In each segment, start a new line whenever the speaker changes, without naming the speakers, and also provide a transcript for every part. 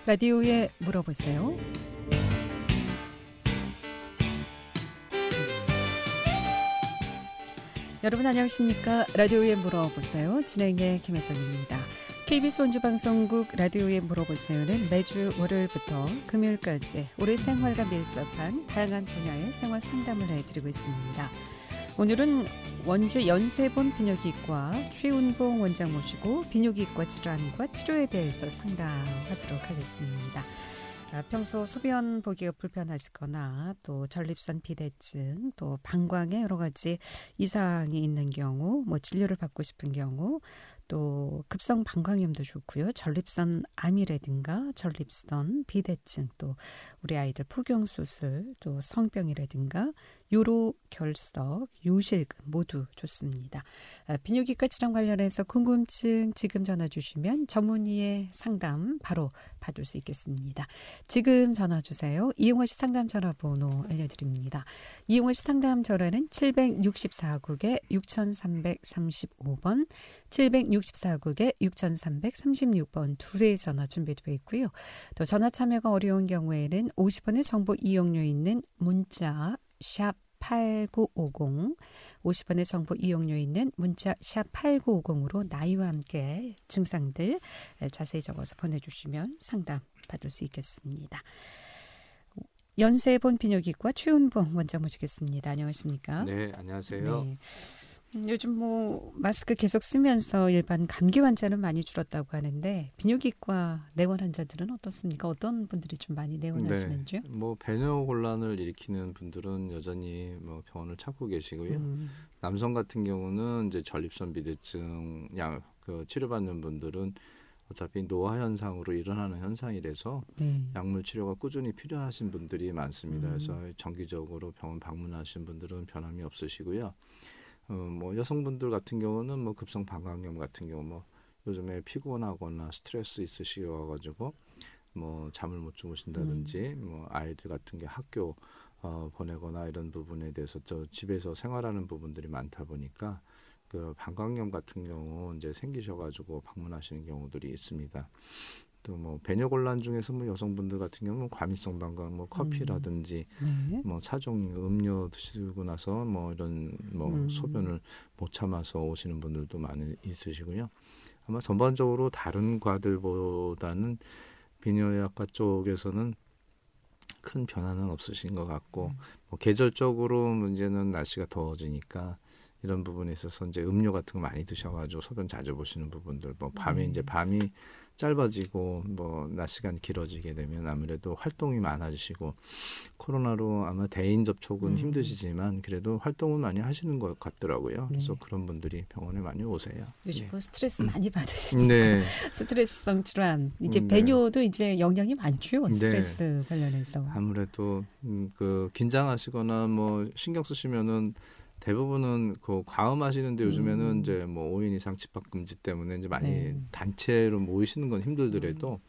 라디오에 물어보세요. 여러분 안녕하십니까? 라디오에 물어보세요. 진행의 김혜정입니다. KBS 원주방송국 라디오에 물어보세요는 매주 월요일부터 금요일까지 우리 생활과 밀접한 다양한 분야의 생활 상담을 해드리고 있습니다. 오늘은 원주 연세본 비뇨기과 최운봉 원장 모시고 비뇨기과 질환과 치료에 대해서 상담하도록 하겠습니다. 평소 소변 보기가 불편하시거나 또 전립선 비대증 또 방광에 여러 가지 이상이 있는 경우 뭐 진료를 받고 싶은 경우 또 급성 방광염도 좋고요. 전립선 암이라든가 전립선 비대증 또 우리 아이들 포경수술 또 성병이라든가 요로 결석, 요실금 모두 좋습니다. 비뇨기과 질환 관련해서 궁금증 지금 전화 주시면 전문의의 상담 바로 받을 수 있겠습니다. 지금 전화 주세요. 이용호 씨 상담 전화번호 알려드립니다. 이용호 씨 상담 전화는 764국에 6335번, 764국에 6336번 두 대의 전화 준비되어 있고요. 또 전화 참여가 어려운 경우에는 50원의 정보 이용료 있는 문자 샵 8950, 50원의 정보 이용료 있는 문자 샵 8950으로 나이와 함께 증상들 자세히 적어서 보내주시면 상담 받을 수 있겠습니다. 연세본 비뇨기과 최운봉 원장 모시겠습니다. 안녕하십니까?
네, 안녕하세요.
네. 요즘 뭐 마스크 계속 쓰면서 일반 감기 환자는 많이 줄었다고 하는데 비뇨기과 내원 환자들은 어떻습니까? 어떤 분들이 좀 많이 내원하시는지요?
네, 뭐 배뇨 곤란을 일으키는 분들은 여전히 뭐 병원을 찾고 계시고요. 남성 같은 경우는 이제 전립선 비대증 치료받는 분들은 어차피 노화 현상으로 일어나는 현상이라서
네.
약물 치료가 꾸준히 필요하신 분들이 많습니다. 그래서 정기적으로 병원 방문하신 분들은 변함이 없으시고요. 뭐 여성분들 같은 경우는 뭐 급성 방광염 같은 경우 뭐 요즘에 피곤하거나 스트레스 있으시어가지고 뭐 잠을 못 주무신다든지 뭐 아이들 같은 게 학교 보내거나 이런 부분에 대해서 저 집에서 생활하는 부분들이 많다 보니까 그 방광염 같은 경우 이제 생기셔가지고 방문하시는 경우들이 있습니다. 또 뭐 배뇨 곤란 중에서 뭐 여성분들 같은 경우는 과민성 방광, 뭐 커피라든지
네.
뭐 차종 음료 드시고 나서 뭐 이런 뭐 소변을 못 참아서 오시는 분들도 많이 있으시고요. 아마 전반적으로 다른 과들보다는 비뇨약과 쪽에서는 큰 변화는 없으신 것 같고 뭐 계절적으로 문제는 날씨가 더워지니까 이런 부분에 있어서 이제 음료 같은 거 많이 드셔가지고 소변 자주 보시는 부분들, 뭐 밤에 이제 밤이 짧아지고 뭐 낮 시간 길어지게 되면 아무래도 활동이 많아지시고 코로나로 아마 대인 접촉은 힘드시지만 그래도 활동은 많이 하시는 것 같더라고요. 그래서 그런 분들이 병원에 많이 오세요.
요즘
예.
뭐 스트레스 많이 받으시니까
네.
스트레스성 질환 이게
네.
배뇨도 이제 영향이 많죠.
네.
스트레스 관련해서.
아무래도 그 긴장하시거나 뭐 신경 쓰시면은 대부분은 그 과음하시는데 요즘에는 이제 뭐 5인 이상 집합 금지 때문에 이제 많이
네.
단체로 모이시는 건 힘들더라도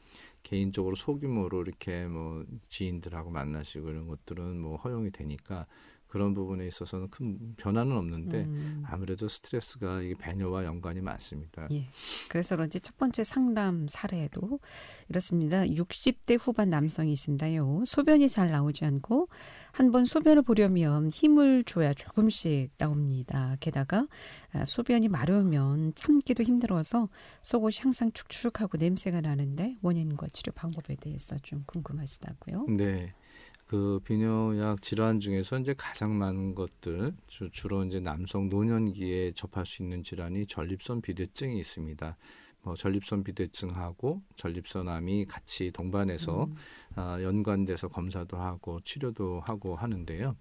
개인적으로 소규모로 이렇게 뭐 지인들하고 만나시고 이런 것들은 뭐 허용이 되니까 그런 부분에 있어서는 큰 변화는 없는데 아무래도 스트레스가 이게 배뇨와 연관이 많습니다.
예. 그래서 그런지 첫 번째 상담 사례도 이렇습니다. 60대 후반 남성이신데요. 소변이 잘 나오지 않고 한 번 소변을 보려면 힘을 줘야 조금씩 나옵니다. 게다가 소변이 마르면 참기도 힘들어서 속옷이 항상 축축하고 냄새가 나는데 원인과 치료 방법에 대해서 좀 궁금하시다고요?
네. 그 비뇨약 질환 중에서 이제 가장 많은 것들 주로 이제 남성 노년기에 접할 수 있는 질환이 전립선 비대증이 있습니다. 뭐 전립선 비대증하고 전립선암이 같이 동반해서 연관돼서 검사도 하고 치료도 하고 하는데요.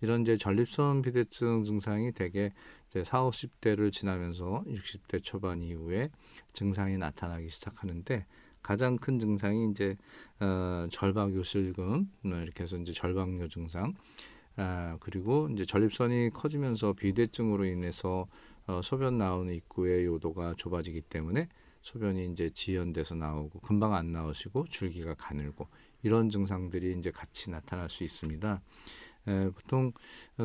이런 이제 전립선 비대증 증상이 대개 이제 40, 50대를 지나면서 60대 초반 이후에 증상이 나타나기 시작하는데 가장 큰 증상이 이제 절박요실금 이렇게 해서 이제 절박요 증상 그리고 이제 전립선이 커지면서 비대증으로 인해서 소변 나오는 입구의 요도가 좁아지기 때문에 소변이 이제 지연돼서 나오고 금방 안 나오시고 줄기가 가늘고 이런 증상들이 이제 같이 나타날 수 있습니다. 보통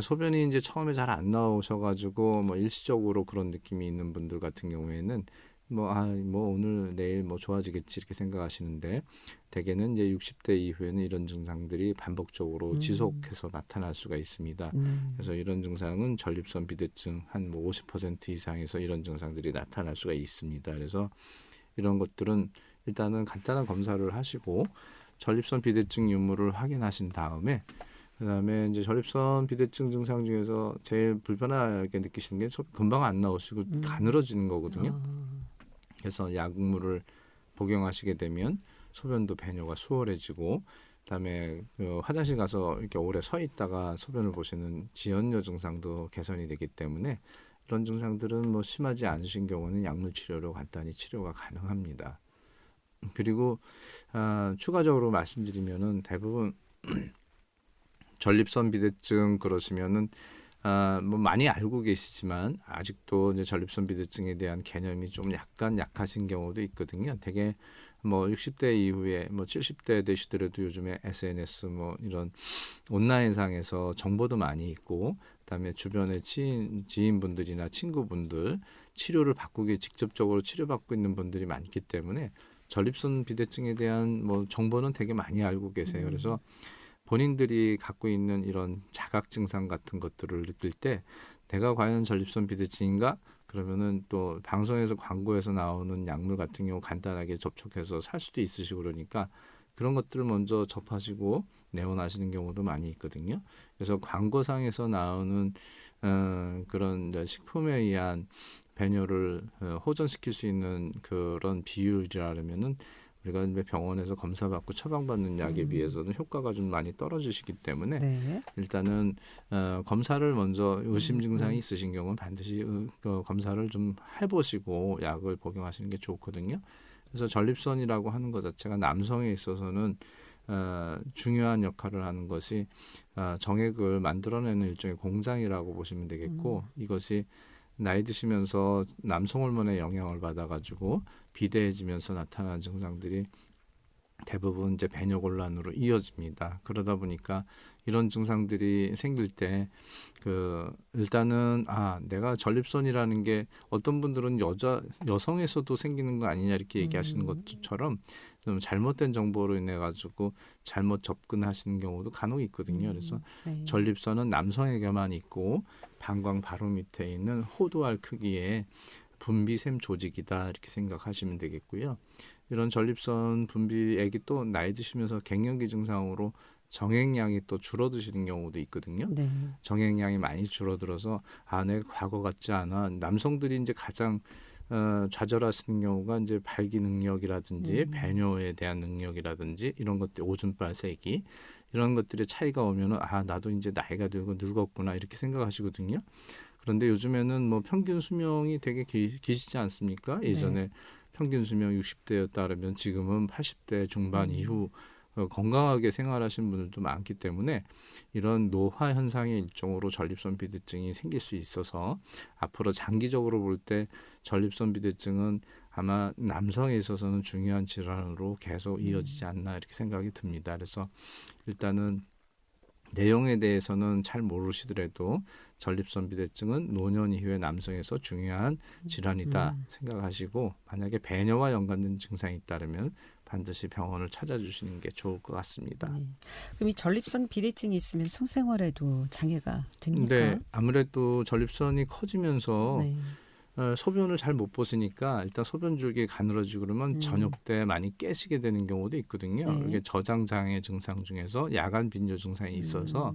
소변이 이제 처음에 잘 안 나오셔가지고 뭐 일시적으로 그런 느낌이 있는 분들 같은 경우에는 뭐 오늘 내일 뭐 좋아지겠지 이렇게 생각하시는데 대개는 이제 60대 이후에는 이런 증상들이 반복적으로 지속해서 나타날 수가 있습니다. 그래서 이런 증상은 전립선 비대증 한 뭐 50% 이상에서 이런 증상들이 나타날 수가 있습니다. 그래서 이런 것들은 일단은 간단한 검사를 하시고 전립선 비대증 유무를 확인하신 다음에 그다음에 이제 전립선 비대증 증상 중에서 제일 불편하게 느끼시는 게 금방 안 나오시고 가늘어지는 거거든요. 그래서 약물을 복용하시게 되면 소변도 배뇨가 수월해지고 그다음에 그 화장실 가서 이렇게 오래 서 있다가 소변을 보시는 지연요 증상도 개선이 되기 때문에 이런 증상들은 뭐 심하지 않으신 경우는 약물 치료로 간단히 치료가 가능합니다. 그리고 추가적으로 말씀드리면은 대부분 전립선 비대증 그러시면은 뭐 많이 알고 계시지만 아직도 이제 전립선 비대증에 대한 개념이 좀 약간 약하신 경우도 있거든요. 되게 뭐 60대 이후에 뭐 70대 되시더라도 요즘에 SNS 뭐 이런 온라인상에서 정보도 많이 있고 그다음에 주변에 지인분들이나 친구분들 치료를 받고 직접적으로 치료받고 있는 분들이 많기 때문에 전립선 비대증에 대한 뭐 정보는 되게 많이 알고 계세요. 그래서 본인들이 갖고 있는 이런 자각 증상 같은 것들을 느낄 때 내가 과연 전립선 비대증인가? 그러면은 또 방송에서 광고에서 나오는 약물 같은 경우 간단하게 접촉해서 살 수도 있으시고 그러니까 그런 것들을 먼저 접하시고 내원하시는 경우도 많이 있거든요. 그래서 광고상에서 나오는 그런 식품에 의한 배뇨를 호전시킬 수 있는 그런 비율이라면은 우리가 병원에서 검사받고 처방받는 약에 비해서는 효과가 좀 많이 떨어지시기 때문에
네.
일단은 검사를 먼저 의심 증상이 있으신 경우는 반드시 검사를 좀 해보시고 약을 복용하시는 게 좋거든요. 그래서 전립선이라고 하는 것 자체가 남성에 있어서는 중요한 역할을 하는 것이 정액을 만들어내는 일종의 공장이라고 보시면 되겠고 이것이 나이 드시면서 남성 호르몬의 영향을 받아가지고 비대해지면서 나타나는 증상들이 대부분 이제 배뇨곤란으로 이어집니다. 그러다 보니까 이런 증상들이 생길 때 일단은 내가 전립선이라는 게 어떤 분들은 여성에서도 생기는 거 아니냐 이렇게 얘기하시는 것처럼 좀 잘못된 정보로 인해 가지고 잘못 접근하시는 경우도 간혹 있거든요. 그래서
네.
전립선은 남성에게만 있고 방광 바로 밑에 있는 호두알 크기의 분비샘 조직이다 이렇게 생각하시면 되겠고요. 이런 전립선 분비액이 또 나이 드시면서 갱년기 증상으로 정액량이 또 줄어드시는 경우도 있거든요.
네.
정액량이 많이 줄어들어서 내가 과거 같지 않아. 남성들이 이제 가장 좌절하시는 경우가 이제 발기 능력이라든지 배뇨에 대한 능력이라든지 이런 것들 오줌발 세기 이런 것들의 차이가 오면은 나도 이제 나이가 들고 늙었구나 이렇게 생각하시거든요. 그런데 요즘에는 뭐 평균 수명이 되게 기시지 않습니까? 예전에 평균 수명 60대였다면 지금은 80대 중반 이후 건강하게 생활하시는 분들도 많기 때문에 이런 노화 현상의 일종으로 전립선 비대증이 생길 수 있어서 앞으로 장기적으로 볼 때 전립선 비대증은 아마 남성에 있어서는 중요한 질환으로 계속 이어지지 않나 이렇게 생각이 듭니다. 그래서 일단은 내용에 대해서는 잘 모르시더라도 전립선 비대증은 노년 이후의 남성에서 중요한 질환이다 생각하시고 만약에 배뇨와 연관된 증상이 있다면 반드시 병원을 찾아주시는 게 좋을 것 같습니다.
그럼 이 전립선 비대증이 있으면 성생활에도 장애가 됩니까?
네, 아무래도 전립선이 커지면서 소변을 잘 못 보시니까 일단 소변줄기 가늘어지고 그러면 저녁 때 많이 깨시게 되는 경우도 있거든요. 이게 저장장애 증상 중에서 야간 빈뇨 증상이 있어서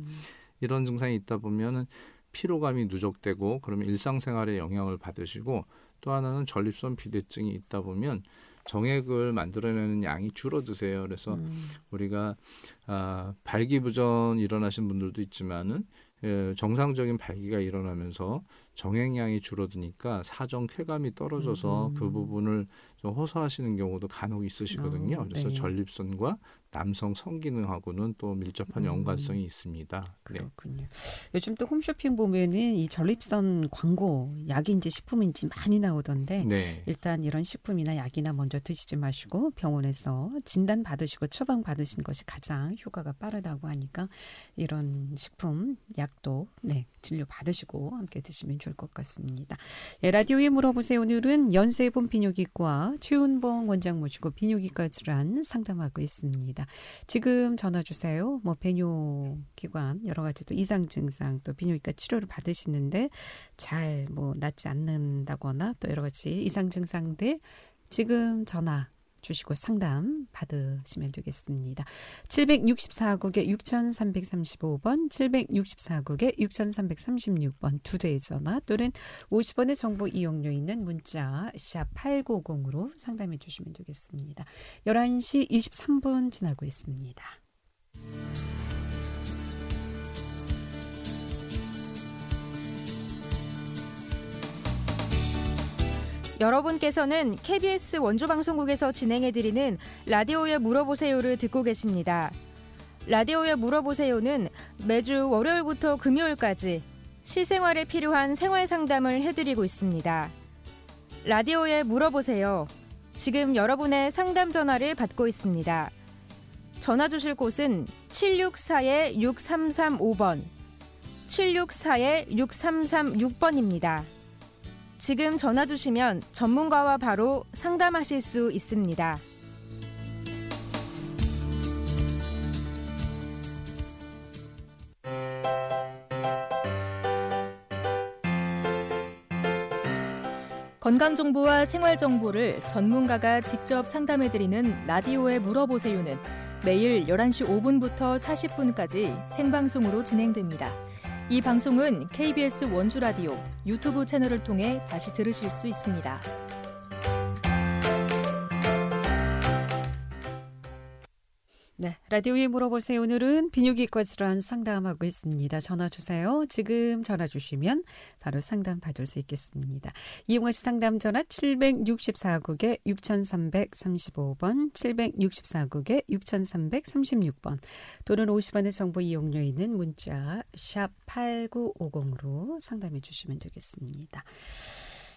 이런 증상이 있다 보면은 피로감이 누적되고 그러면 일상생활에 영향을 받으시고 또 하나는 전립선 비대증이 있다 보면 정액을 만들어내는 양이 줄어드세요. 그래서 우리가 발기부전 일어나신 분들도 있지만은 정상적인 발기가 일어나면서 정액량이 줄어드니까 사정 쾌감이 떨어져서 그 부분을 좀 호소하시는 경우도 간혹 있으시거든요. 그래서 전립선과 남성 성기능하고는 또 밀접한 연관성이 있습니다.
그렇군요. 요즘 또 홈쇼핑 보면은 이 전립선 광고 약인지 식품인지 많이 나오던데 일단 이런 식품이나 약이나 먼저 드시지 마시고 병원에서 진단 받으시고 처방 받으시는 것이 가장 효과가 빠르다고 하니까 이런 식품, 약 약도 진료 받으시고 함께 드시면 좋을 것 같습니다. 라디오에 물어보세요. 오늘은 연세본 비뇨기과 최은봉 원장 모시고 비뇨기과 질환 상담하고 있습니다. 지금 전화 주세요. 배뇨기관 여러 가지 또 이상 증상 또 비뇨기과 치료를 받으시는데 잘 낫지 않는다거나 또 여러 가지 이상 증상들 지금 전화 주시고 상담 받으시면 되겠습니다. 764국에 6335번, 764국에 6336번 두 대의 전화 또는 50원의 정보 이용료 있는 문자 샵 8950으로 상담해 주시면 되겠습니다. 11시 23분 지나고 있습니다.
여러분께서는 KBS 원주방송국에서 진행해드리는 라디오에 물어보세요를 듣고 계십니다. 라디오에 물어보세요는 매주 월요일부터 금요일까지 실생활에 필요한 생활 상담을 해드리고 있습니다. 라디오에 물어보세요. 지금 여러분의 상담 전화를 받고 있습니다. 전화 주실 곳은 764-6335번, 764-6336번입니다. 지금 전화 주시면 전문가와 바로 상담하실 수 있습니다. 건강정보와 생활정보를 전문가가 직접 상담해드리는 라디오에 물어보세요는 매일 11시 5분부터 40분까지 생방송으로 진행됩니다. 이 방송은 KBS 원주라디오 유튜브 채널을 통해 다시 들으실 수 있습니다.
라디오에 물어보세요. 오늘은 비뇨기과 질환 상담하고 있습니다. 전화 주세요. 지금 전화 주시면 바로 상담 받을 수 있겠습니다. 이용하실 상담 전화 764국에 6335번, 764국에 6336번 또는 50원의 정보 이용료 있는 문자 샵 8950으로 상담해 주시면 되겠습니다.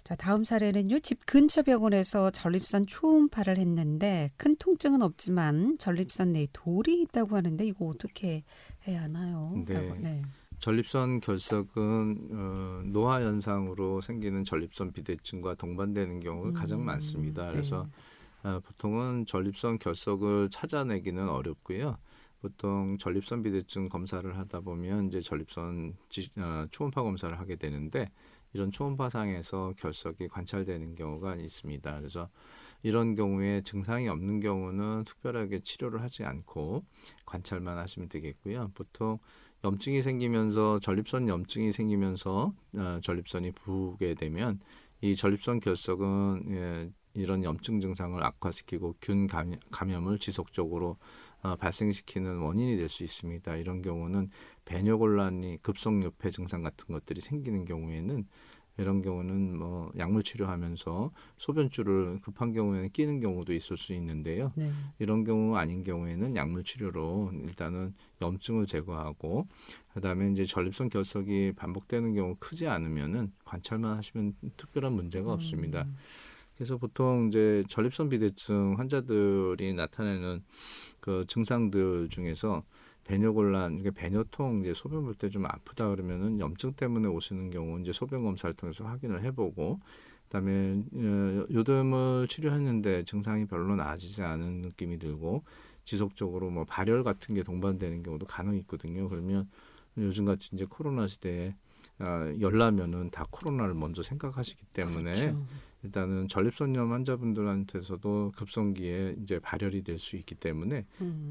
자, 다음 사례는요. 집 근처 병원에서 전립선 초음파를 했는데 큰 통증은 없지만 전립선 내에 돌이 있다고 하는데 이거 어떻게 해야 하나요?
네. 전립선 결석은 노화 현상으로 생기는 전립선 비대증과 동반되는 경우가 가장 많습니다. 그래서 보통은 전립선 결석을 찾아내기는 어렵고요. 보통 전립선 비대증 검사를 하다 보면 이제 전립선 초음파 검사를 하게 되는데 이런 초음파상에서 결석이 관찰되는 경우가 있습니다. 그래서 이런 경우에 증상이 없는 경우는 특별하게 치료를 하지 않고 관찰만 하시면 되겠고요. 보통 염증이 생기면서 전립선 염증이 생기면서 전립선이 부게 되면 이 전립선 결석은 이런 염증 증상을 악화시키고 균 감염을 지속적으로 발생시키는 원인이 될 수 있습니다. 이런 경우는 배뇨곤란이 급성요폐 증상 같은 것들이 생기는 경우에는 이런 경우는 약물 치료하면서 소변줄을 급한 경우에는 끼는 경우도 있을 수 있는데요. 이런 경우 아닌 경우에는 약물 치료로 일단은 염증을 제거하고 그다음에 이제 전립선 결석이 반복되는 경우 크지 않으면은 관찰만 하시면 특별한 문제가 없습니다. 그래서 보통 이제 전립선 비대증 환자들이 나타내는 그 증상들 중에서 배뇨곤란, 그러니까 배뇨통, 이제 소변 볼 때 좀 아프다 그러면은 염증 때문에 오시는 경우 이제 소변 검사를 통해서 확인을 해보고, 그다음에 요즘을 치료했는데 증상이 별로 나아지지 않은 느낌이 들고 지속적으로 발열 같은 게 동반되는 경우도 간혹 있거든요. 그러면 요즘같이 이제 코로나 시대에 열나면은 다 코로나를 먼저 생각하시기 때문에
그렇죠.
일단은 전립선염 환자분들한테서도 급성기에 이제 발열이 될 수 있기 때문에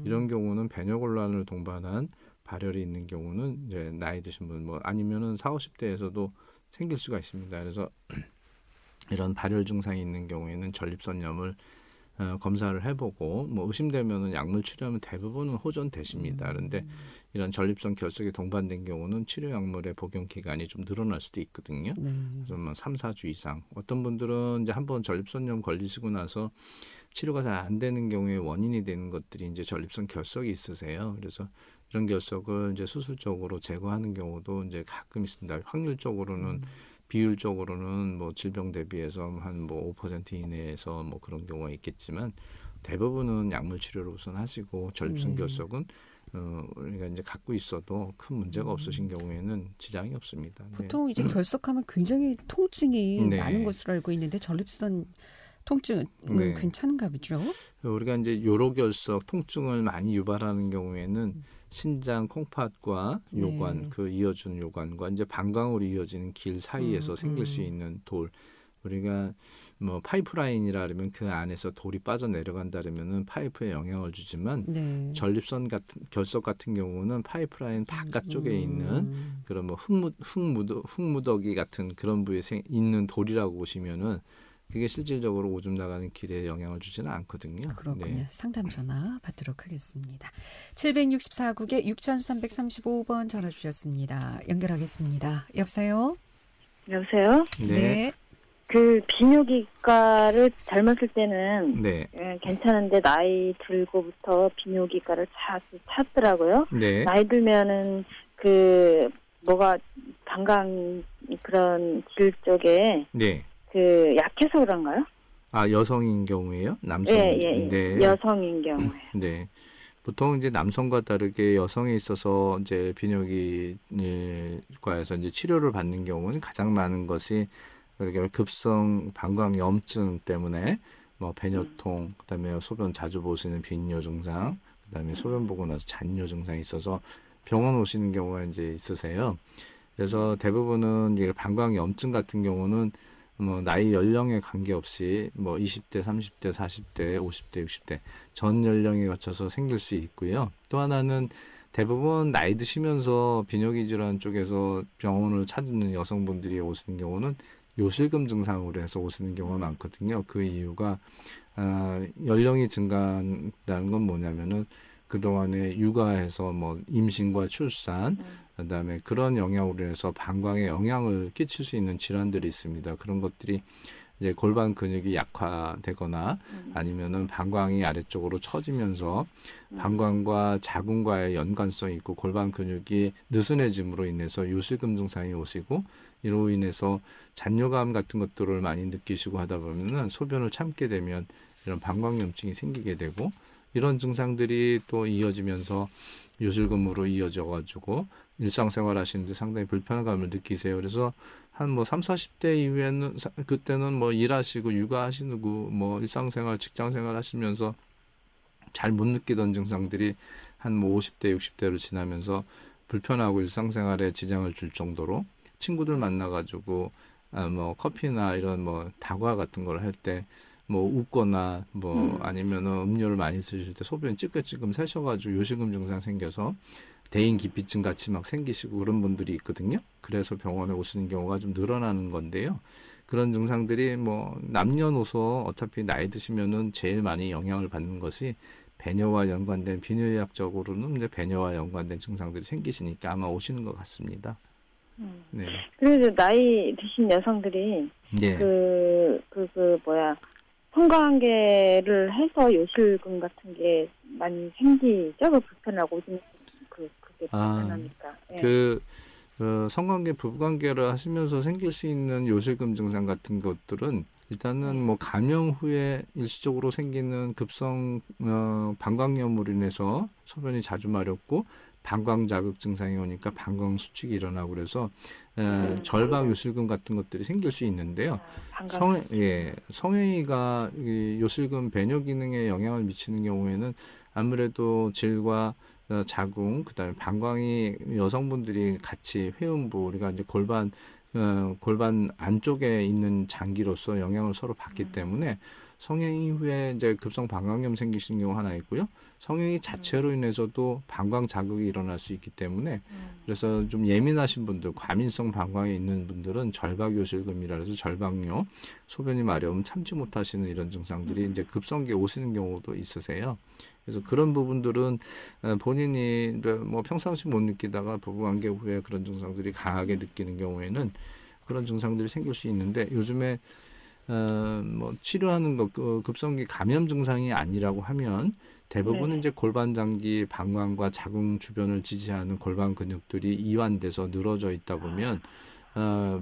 이런 경우는 배뇨곤란을 동반한 발열이 있는 경우는 이제 나이 드신 분 아니면은 40, 50대에서도 생길 수가 있습니다. 그래서 이런 발열 증상이 있는 경우에는 전립선염을 검사를 해보고 의심되면은 약물 치료하면 대부분은 호전되십니다. 그런데 이런 전립선 결석이 동반된 경우는 치료 약물의 복용 기간이 좀 늘어날 수도 있거든요. 그래서 3, 4주 이상. 어떤 분들은 이제 한번 전립선염 걸리시고 나서 치료가 잘 안 되는 경우에 원인이 되는 것들이 이제 전립선 결석이 있으세요. 그래서 이런 결석을 이제 수술적으로 제거하는 경우도 이제 가끔 있습니다. 확률적으로는 비율적으로는 질병 대비해서 한 5% 이내에서 그런 경우가 있겠지만 대부분은 약물 치료를 우선 하시고 전립선 결석은 우리가 이제 갖고 있어도 큰 문제가 없으신 경우에는 지장이 없습니다.
보통 이제 결석하면 굉장히 통증이
네.
많은 것으로 알고 있는데 전립선 통증은
네.
괜찮은가 보죠?
우리가 이제 요로결석 통증을 많이 유발하는 경우에는 신장 콩팥과 요관,
네.
그 이어주는 요관과 이제 방광으로 이어지는 길 사이에서 생길 수 있는 돌. 우리가 뭐 파이프라인이라 그러면 그 안에서 돌이 빠져 내려간다 그러면은 파이프에 영향을 주지만
네.
전립선 같은 결석 같은 경우는 파이프라인 바깥쪽에 있는 그런 뭐 흙무더기 같은 그런 부위에 있는 돌이라고 보시면은 그게 실질적으로 오줌 나가는 길에 영향을 주지는 않거든요.
그렇군요.
네.
상담 전화 받도록 하겠습니다. 764국에 6335번 전화 주셨습니다. 연결하겠습니다. 여보세요?
여보세요?
네.
그 비뇨기과를 젊었을 때는
네.
괜찮은데 나이 들고부터 비뇨기과를 찾더라고요.
네.
나이 들면은 그 뭐가 방광 그런 질 쪽에
네.
그 약해서 그런가요?
아, 여성인 경우에요? 남성?
예.
네.
여성인 경우에.
네. 보통 이제 남성과 다르게 여성에 있어서 이제 비뇨기과에서 이제 치료를 받는 경우는 가장 많은 것이 그러니까 급성 방광염증 때문에 뭐 배뇨통, 그다음에 소변 자주 보시는 빈뇨 증상, 그다음에 소변 보고 나서 잔뇨 증상이 있어서 병원 오시는 경우가 이제 있으세요. 그래서 대부분은 이제 방광염증 같은 경우는 뭐 나이 연령에 관계없이 뭐 20대, 30대, 40대, 50대, 60대 전 연령에 거쳐서 생길 수 있고요. 또 하나는 대부분 나이 드시면서 비뇨기 질환 쪽에서 병원을 찾는 여성분들이 오시는 경우는 요실금 증상으로 해서 오시는 경우가 많거든요. 그 이유가 연령이 증가한다는 건 뭐냐면은 그동안에 육아해서 뭐 임신과 출산, 그다음에 그런 영향으로 해서 방광에 영향을 끼칠 수 있는 질환들이 있습니다. 그런 것들이 이제 골반 근육이 약화되거나 아니면은 방광이 아래쪽으로 처지면서 방광과 자궁과의 연관성이 있고 골반 근육이 느슨해짐으로 인해서 요실금 증상이 오시고 이로 인해서 잔뇨감 같은 것들을 많이 느끼시고 하다 보면은 소변을 참게 되면 이런 방광염증이 생기게 되고 이런 증상들이 또 이어지면서 요실금으로 이어져 가지고 일상생활 하시는데 상당히 불편감을 느끼세요. 그래서 한 뭐 3, 40대 이후에는 그때는 뭐 일하시고 육아하시고 뭐 일상생활, 직장생활 하시면서 잘 못 느끼던 증상들이 한 뭐 50대, 60대로 지나면서 불편하고 일상생활에 지장을 줄 정도로 친구들 만나가지고 뭐 커피나 이런 뭐 다과 같은 걸 할 때 뭐 웃거나 뭐 아니면은 음료를 많이 쓰실 때 소변 찌끔찌끔 새셔가지고 요실금 증상 생겨서 대인 기피증 같이 막 생기시고 그런 분들이 있거든요. 그래서 병원에 오시는 경우가 좀 늘어나는 건데요. 그런 증상들이 뭐 남녀노소 어차피 나이 드시면은 제일 많이 영향을 받는 것이 배뇨와 연관된 비뇨의학적으로는 이제 배뇨와 연관된 증상들이 생기시니까 아마 오시는 것 같습니다. 네.
그래도 나이 드신 여성들이
네.
성관계를 해서 요실금 같은 게 많이 생기죠? 불편하고 그게 불편하니까.
성관계, 부부관계를 하시면서 생길 수 있는 요실금 증상 같은 것들은 일단은 뭐 감염 후에 일시적으로 생기는 급성 방광염으로 인해서 소변이 자주 마렵고 방광 자극 증상이 오니까 방광 수축이 일어나고 그래서 절박 요실금 같은 것들이 생길 수 있는데요. 성행위가 이 요실금 배뇨 기능에 영향을 미치는 경우에는 아무래도 질과 자궁, 그다음에 방광이 여성분들이 같이 회음부 우리가 이제 골반 안쪽에 있는 장기로서 영향을 서로 받기 때문에 성행 이후에 이제 급성 방광염 생기시는 경우 하나 있고요. 성행위 자체로 인해서도 방광 자극이 일어날 수 있기 때문에 그래서 좀 예민하신 분들, 과민성 방광에 있는 분들은 절박요실금이라 해서 절박뇨, 소변이 마려움 참지 못하시는 이런 증상들이 이제 급성기에 오시는 경우도 있으세요. 그래서 그런 부분들은 본인이 뭐 평상시 못 느끼다가 부부관계 후에 그런 증상들이 강하게 느끼는 경우에는 그런 증상들이 생길 수 있는데 요즘에 뭐 치료하는 것 급성기 감염 증상이 아니라고 하면 대부분 이제 골반 장기, 방광과 자궁 주변을 지지하는 골반 근육들이 이완돼서 늘어져 있다 보면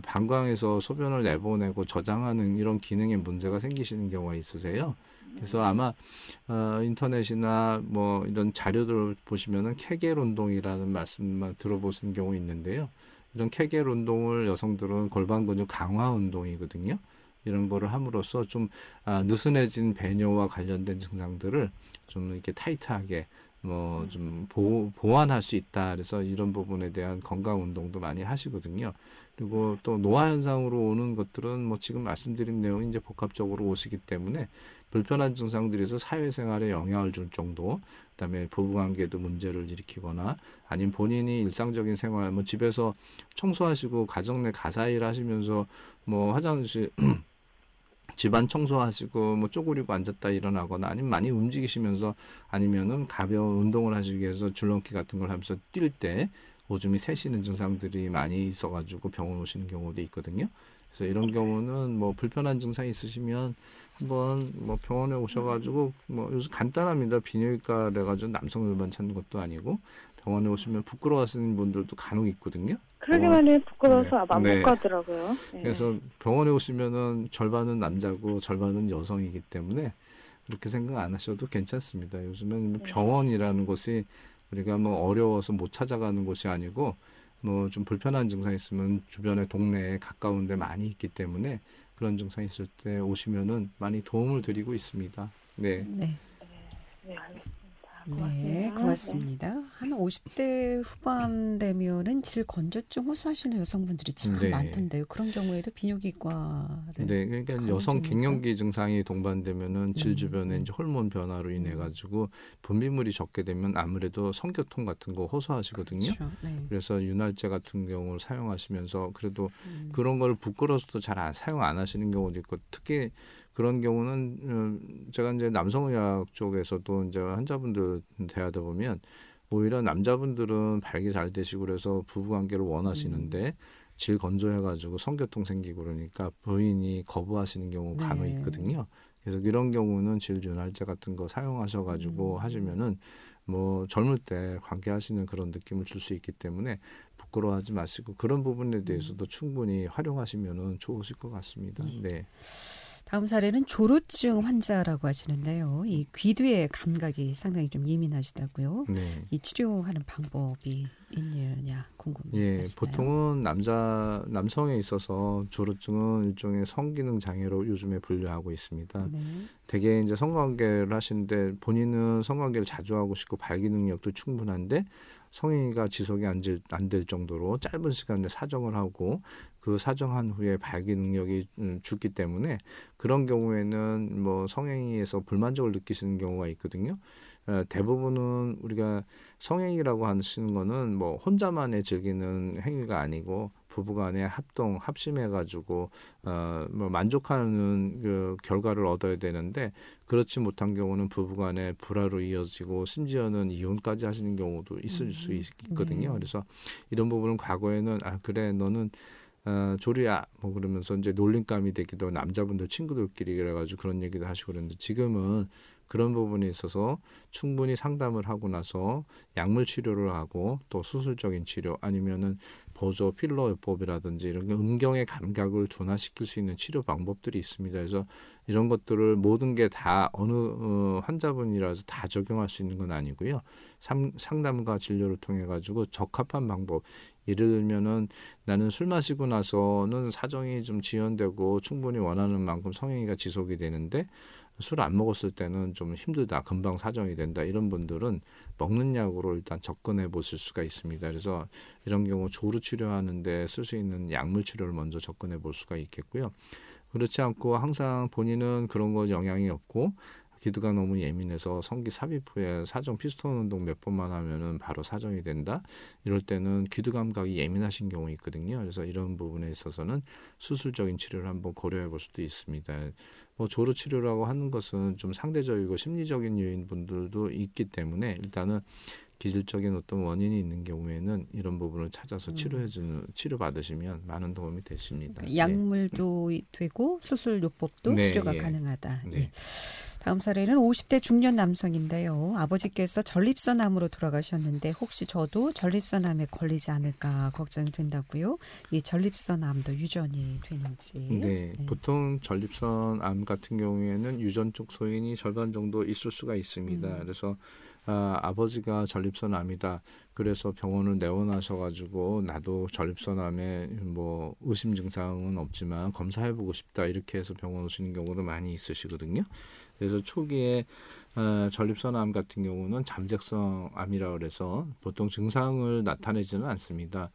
방광에서 소변을 내보내고 저장하는 이런 기능에 문제가 생기시는 경우가 있으세요. 그래서 아마 인터넷이나 뭐 이런 자료들을 보시면은 케겔 운동이라는 말씀만 들어보신 경우 있는데요. 이런 케겔 운동을 여성들은 골반 근육 강화 운동이거든요. 이런 거를 함으로써 좀 느슨해진 배뇨와 관련된 증상들을 좀 이렇게 타이트하게 뭐 좀 보완할 수 있다. 그래서 이런 부분에 대한 건강 운동도 많이 하시거든요. 그리고 또 노화 현상으로 오는 것들은 뭐 지금 말씀드린 내용이 이제 복합적으로 오시기 때문에 불편한 증상들에서 사회생활에 영향을 줄 정도, 그다음에 부부관계도 문제를 일으키거나 아니면 본인이 일상적인 생활, 뭐 집에서 청소하시고 가정 내 가사일 하시면서 뭐 화장실 집안 청소하시고 뭐 쪼그리고 앉았다 일어나거나 아니면 많이 움직이시면서 아니면은 가벼운 운동을 하시기 위해서 줄넘기 같은 걸 하면서 뛸 때 오줌이 새시는 증상들이 많이 있어가지고 병원 오시는 경우도 있거든요. 그래서 이런 경우는 뭐 불편한 증상이 있으시면 한번 뭐 병원에 오셔가지고 뭐 요즘 간단합니다. 비뇨기과 그래가지고 남성들만 찾는 것도 아니고 병원에 오시면 부끄러워하시는 분들도 간혹 있거든요.
그러기만 해 부끄러워서
네.
안
네.
못 가더라고요. 네.
그래서 병원에 오시면은 절반은 남자고 절반은 여성이기 때문에 그렇게 생각 안 하셔도 괜찮습니다. 요즘은 병원이라는 곳이 우리가 뭐 어려워서 못 찾아가는 곳이 아니고 뭐 좀 불편한 증상 있으면 주변에 동네에 가까운 데 많이 있기 때문에 그런 증상 있을 때 오시면은 많이 도움을 드리고 있습니다. 네.
네.
네, 알겠습니다.
네, 고맙습니다. 한 50대 후반 되면은 질건조증 호소하시는 여성분들이 참
네.
많던데요. 그런 경우에도 비뇨기과를
네, 그러니까
가면
여성
됩니까?
갱년기 증상이 동반되면은 질 주변에
네.
이제 호르몬 변화로 인해 가지고 분비물이 적게 되면 아무래도 성교통 같은 거 호소하시거든요.
그렇죠. 네.
그래서 윤활제 같은 경우를 사용하시면서 그래도 그런 걸 부끄러워서도 잘 사용 안 하시는 경우도 있고 특히 그런 경우는 제가 이제 남성의학 쪽에서도 이제 환자분들 대하다 보면 오히려 남자분들은 발기 잘 되시고 그래서 부부관계를 원하시는데 질 건조해가지고 성교통 생기고 그러니까 부인이 거부하시는 경우 간혹
네.
있거든요. 그래서 이런 경우는 질윤활제 같은 거 사용하셔가지고 하시면은 뭐 젊을 때 관계하시는 그런 느낌을 줄 수 있기 때문에 부끄러워하지 마시고 그런 부분에 대해서도 충분히 활용하시면은 좋으실 것 같습니다. 네.
다음 사례는 조루증 환자라고 하시는데요. 이 귀 뒤의 감각이 상당히 좀 예민하시다고요.
네.
이 치료하는 방법이 있느냐 궁금하시나요?
예, 보통은 남성에 있어서 조루증은 일종의 성기능 장애로 요즘에 분류하고 있습니다.
네.
대개 이제 성관계를 하시는데 본인은 성관계를 자주 하고 싶고 발기 능력도 충분한데 성행위가 지속이 안 될 정도로 짧은 시간에 사정을 하고 그 사정한 후에 발기 능력이 죽기 때문에 그런 경우에는 뭐 성행위에서 불만족을 느끼시는 경우가 있거든요. 대부분은 우리가 성행위라고 하시는 거는 뭐 혼자만의 즐기는 행위가 아니고 부부간에 합심해가지고 뭐 만족하는 그 결과를 얻어야 되는데 그렇지 못한 경우는 부부간에 불화로 이어지고 심지어는 이혼까지 하시는 경우도 있을 수 있거든요.
네.
그래서 이런 부분은 과거에는 그래 너는 조류야 뭐 그러면서 이제 놀림감이 되기도 하고 남자분들 친구들끼리 그래가지고 그런 얘기도 하시고 그랬는데 지금은 그런 부분에 있어서 충분히 상담을 하고 나서 약물 치료를 하고 또 수술적인 치료 아니면은 보조 필러요법이라든지 이런 음경의 감각을 둔화시킬 수 있는 치료 방법들이 있습니다. 그래서 이런 것들을 모든 게 다 어느 환자분이라서 다 적용할 수 있는 건 아니고요. 상담과 진료를 통해 가지고 적합한 방법. 예를 들면은 나는 술 마시고 나서는 사정이 좀 지연되고 충분히 원하는 만큼 성행위가 지속이 되는데 술 안 먹었을 때는 좀 힘들다, 금방 사정이 된다 이런 분들은 먹는 약으로 일단 접근해 보실 수가 있습니다. 그래서 이런 경우 조루 치료하는데 쓸 수 있는 약물 치료를 먼저 접근해 볼 수가 있겠고요. 그렇지 않고 항상 본인은 그런 거 영향이 없고 기도가 너무 예민해서 성기 삽입 후에 사정 피스톤 운동 몇 번만 하면은 바로 사정이 된다. 이럴 때는 기도 감각이 예민하신 경우 있거든요. 그래서 이런 부분에 있어서는 수술적인 치료를 한번 고려해 볼 수도 있습니다. 뭐 조루 치료라고 하는 것은 좀 상대적이고 심리적인 요인분들도 있기 때문에 일단은 기질적인 어떤 원인이 있는 경우에는 이런 부분을 찾아서 치료 받으시면 많은 도움이 되십니다.
약물도 되고 수술 요법도
네,
치료가
예.
가능하다.
네.
예. 다음 사례는 50대 중년 남성인데요. 아버지께서 전립선 암으로 돌아가셨는데 혹시 저도 전립선 암에 걸리지 않을까 걱정이 된다고요. 이 전립선 암도 유전이 되는지.
네,
네.
보통 전립선 암 같은 경우에는 유전적 소인이 절반 정도 있을 수가 있습니다. 그래서 아버지가 전립선 암이다. 그래서 병원을 내원하셔가지고 나도 전립선 암에 뭐 의심 증상은 없지만 검사해보고 싶다 이렇게 해서 병원 오시는 경우도 많이 있으시거든요. 그래서 초기에 전립선 암 같은 경우는 잠재성 암이라 그래서 보통 증상을 나타내지는 않습니다.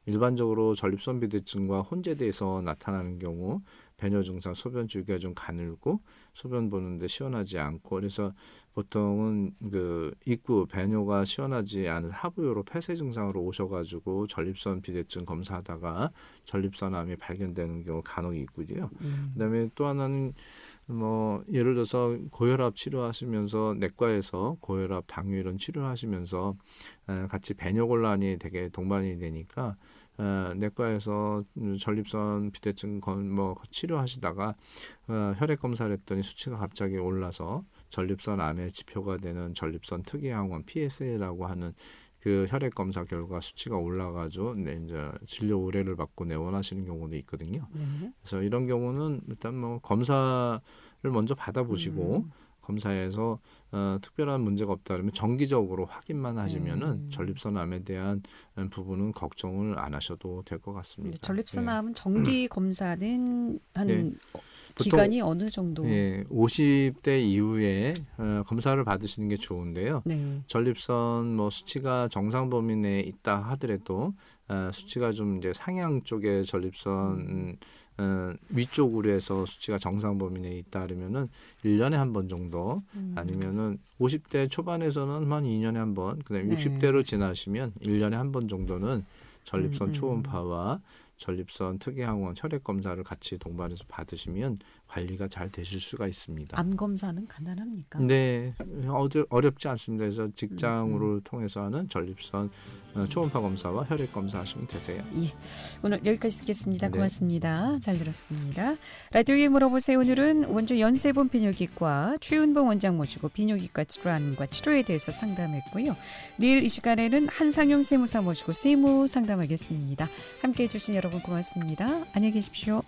일반적으로 전립선 비대증과 혼재돼서 나타나는 경우 배뇨 증상, 소변 주기가 좀 가늘고 소변 보는데 시원하지 않고 그래서 보통은 그 입구 배뇨가 시원하지 않은 하부요로 폐쇄 증상으로 오셔가지고 전립선 비대증 검사하다가 전립선 암이 발견되는 경우 간혹 있고요. 그다음에 또 하나는 뭐 예를 들어서 고혈압 치료하시면서 내과에서 고혈압, 당뇨 이런 치료를 하시면서 같이 배뇨 곤란이 되게 동반이 되니까 내과에서 전립선 비대증 뭐 치료하시다가 혈액 검사를 했더니 수치가 갑자기 올라서 전립선 암의 지표가 되는 전립선 특이항원 PSA라고 하는 그 혈액 검사 결과 수치가 올라가지고 이제 진료 의뢰를 받고 내원하시는 경우도 있거든요.
네.
그래서 이런 경우는 일단 뭐 검사를 먼저 받아보시고 검사에서 특별한 문제가 없다 그러면 정기적으로 확인만 하시면은 전립선암에 대한 부분은 걱정을 안 하셔도 될 것 같습니다.
전립선암은 정기 검사는 한
네.
기간이 어느 정도?
예, 50대 이후에 검사를 받으시는 게 좋은데요.
네.
전립선 뭐 수치가 정상 범위 내에 있다 하더라도 수치가 좀 이제 상향 쪽에 전립선 위쪽으로 해서 수치가 정상 범위 내에 있다 그러면은 1년에 한 번 정도 아니면은 50대 초반에서는 한 2년에 한 번, 그다음에
네.
60대로 지나시면 1년에 한 번 정도는 전립선 초음파와 전립선 특이항원 혈액 검사를 같이 동반해서 받으시면 관리가 잘 되실 수가 있습니다.
암 검사는 간단합니까?
네, 어렵지 않습니다. 그래서 직장으로 통해서 하는 전립선 초음파 검사와 혈액 검사 하시면 되세요.
예, 오늘 여기까지 듣겠습니다.
네.
고맙습니다. 잘 들었습니다. 라디오에 물어보세요. 오늘은 원주 연세본 비뇨기과 최윤봉 원장 모시고 비뇨기과 질환과 치료에 대해서 상담했고요. 내일 이 시간에는 한상용 세무사 모시고 세무 상담하겠습니다. 함께해 주신 여러분 고맙습니다. 안녕히 계십시오.